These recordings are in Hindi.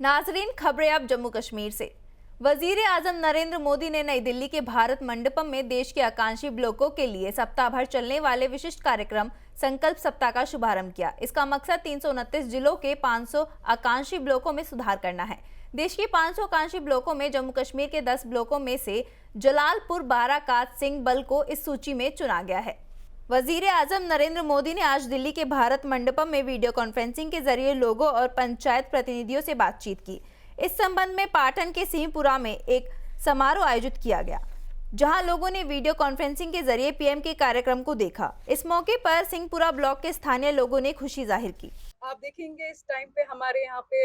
नाजरीन, खबरें अब जम्मू कश्मीर से। वजीर आजम नरेंद्र मोदी ने नई दिल्ली के भारत मंडपम में देश के आकांक्षी ब्लॉकों के लिए सप्ताह भर चलने वाले विशिष्ट कार्यक्रम संकल्प सप्ताह का शुभारंभ किया। इसका मकसद 329 जिलों के 500 आकांक्षी ब्लॉकों में सुधार करना है। देश के 500 आकांक्षी ब्लॉकों में जम्मू कश्मीर के 10 ब्लॉकों में से जलालपुर बाराकात सिंह बल को इस सूची में चुना गया है। वजीर आजम नरेंद्र मोदी ने आज दिल्ली के भारत मंडपम में वीडियो कॉन्फ्रेंसिंग के जरिए लोगों और पंचायत प्रतिनिधियों से बातचीत की। इस संबंध में पाटन के सिंहपुरा में एक समारोह आयोजित किया गया, जहां लोगों ने वीडियो कॉन्फ्रेंसिंग के जरिए पीएम के कार्यक्रम को देखा। इस मौके पर सिंहपुरा ब्लॉक के स्थानीय लोगों ने खुशी जाहिर की। आप देखेंगे इस टाइम पे हमारे यहाँ पे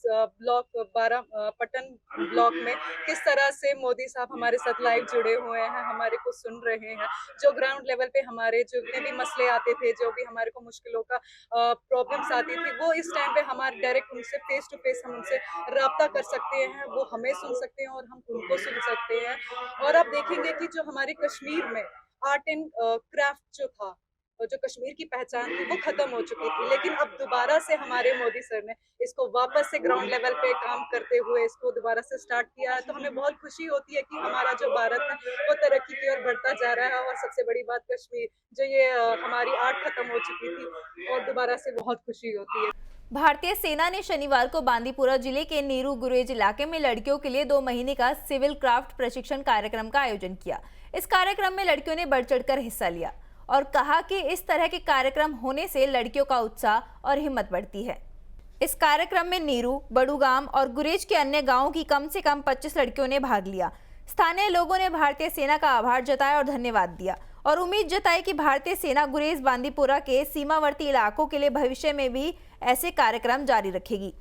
ब्लॉक 12 पटन ब्लॉक में किस तरह से मोदी साहब हमारे साथ लाइव जुड़े हुए हैं, हमारे को सुन रहे हैं। जो ग्राउंड लेवल पे हमारे जितने भी मसले आते थे, जो भी हमारे को मुश्किलों का प्रॉब्लम्स आती थी, वो इस टाइम पे हमारे डायरेक्ट उनसे फेस टू फेस हम उनसे रब्ता कर सकते हैं। वो हमें सुन सकते हैं और हम उनको सुन सकते हैं। और आप देखेंगे कि जो हमारे कश्मीर में आर्ट एंड क्राफ्ट जो था, जो कश्मीर की पहचान थी, वो खत्म हो चुकी थी। लेकिन अब दोबारा से हमारे मोदी सर ने इसको वापस से ग्राउंड लेवल पे काम करते हुए इसको दोबारा से स्टार्ट किया है। तो हमें बहुत खुशी होती है कि हमारा जो भारत है वो तरक्की की ओर बढ़ता जा रहा है। और सबसे बड़ी बात, कश्मीर जो ये हमारी आर्ट खत्म हो चुकी थी और दोबारा से बहुत खुशी होती है। भारतीय सेना ने शनिवार को बांदीपुरा जिले के नीरू गुरेज इलाके में लड़कियों के लिए 2 महीने का सिविल क्राफ्ट प्रशिक्षण कार्यक्रम का आयोजन किया। इस कार्यक्रम में लड़कियों ने बढ़ चढ़कर हिस्सा लिया और कहा कि इस तरह के कार्यक्रम होने से लड़कियों का उत्साह और हिम्मत बढ़ती है। इस कार्यक्रम में नीरू, बड़ूगाम और गुरेज के अन्य गांवों की कम से कम 25 लड़कियों ने भाग लिया। स्थानीय लोगों ने भारतीय सेना का आभार जताया और धन्यवाद दिया और उम्मीद जताई कि भारतीय सेना गुरेज बांदीपुरा के सीमावर्ती इलाकों के लिए भविष्य में भी ऐसे कार्यक्रम जारी रखेगी।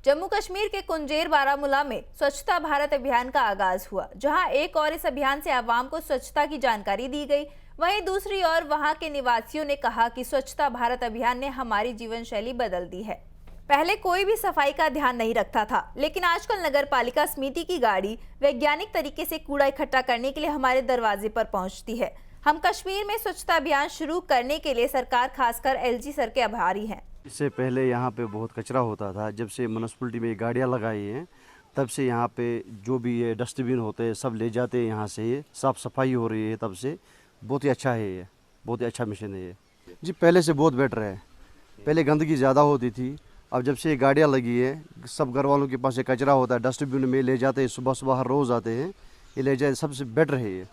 जम्मू कश्मीर के कुंजेर बारामूला में स्वच्छता भारत अभियान का आगाज हुआ, जहां एक और इस अभियान से आवाम को स्वच्छता की जानकारी दी गई। वहीं दूसरी ओर वहां के निवासियों ने कहा कि स्वच्छता भारत अभियान ने हमारी जीवन शैली बदल दी है। पहले कोई भी सफाई का ध्यान नहीं रखता था, लेकिन आजकल नगर पालिका समिति की गाड़ी वैज्ञानिक तरीके से कूड़ा इकट्ठा करने के लिए हमारे दरवाजे पर पहुंचती है। हम कश्मीर में स्वच्छता अभियान शुरू करने के लिए सरकार, खासकर एलजी सर के आभारी हैं। इससे पहले यहाँ पे बहुत कचरा होता था। जब से म्यूनसिपलिटी में गाड़ियाँ लगाई हैं, तब से यहाँ पे जो भी ये डस्टबिन होते हैं सब ले जाते हैं यहाँ से। ये साफ़ सफाई हो रही है, तब से बहुत ही अच्छा है। ये बहुत ही अच्छा मिशन है ये जी। पहले से बहुत बेटर है। पहले गंदगी ज़्यादा होती थी, अब जब से ये गाड़ियाँ लगी है, सब घर वालों के पास ये कचरा होता है, डस्टबिन में ले जाते हैं। सुबह सुबह हर रोज़ आते हैं, ये ले जाते, सबसे बेटर है ये।